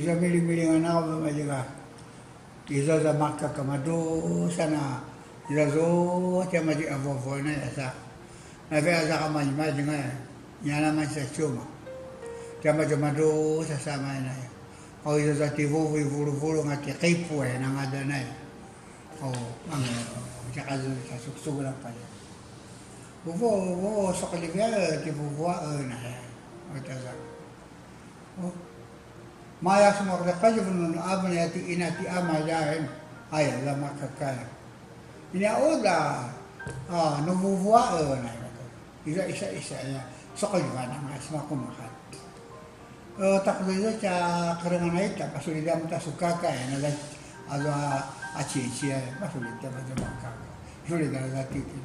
Isa mili-mili nga na ako majiga. Isa sa maka kamado sana. Isa zo siya maji avo na yasa. Nafia sa kamay maji nga. Yan naman sa suma. Siya mado sa sama na yan. O isa sa tivuvu vuru-vuru nga kikipu na nga danay. O ang siya sa suksug lang pa yan. Buvo sa kalibya tivuvu na yan. O taga. O Maya semua kerja pun apa ni hati inati amal jahen ayah lama kakak. Ini oda nubu buat na isa ya sokol mana mas maku makan. Tak boleh cak kerengan itu pasal dia minta suka kaya nada ada aci ya pasal dia macam makan. Sulit ada titik.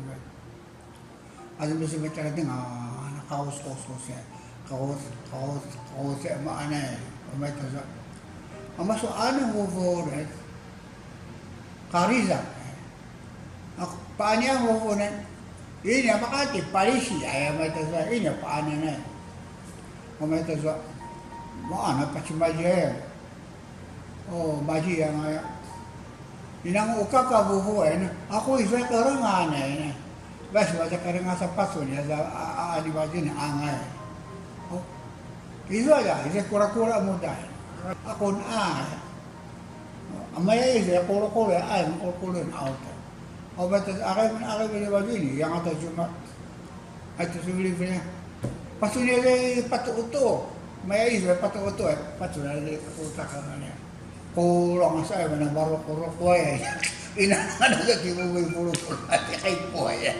Ada mesti macam tengah kaos ya kaos mana. Masuk ano huvunan, kariza. Paano ang huvunan? Ini makati palisi ay may taza ini paano na. May taza maana pa si Maji. Oh, Maji yang ay. Inang ukaka huvuan. Ako isa karangan na. Bas wala karangan sa paso niya sa di Maji na angay. Itu aja, itu kura-kura muda. Aku amaya itu ya kura-kura, kura-kura auto. Obat akan begini, yang atas cuma itu sebelumnya. Pasunya dari patu utuh, maya itu patu utuh, patu dari utakannya. Kurang saya mana baru kura-kura. Ini ada ke tiba-tiba bulu kayak kue ya.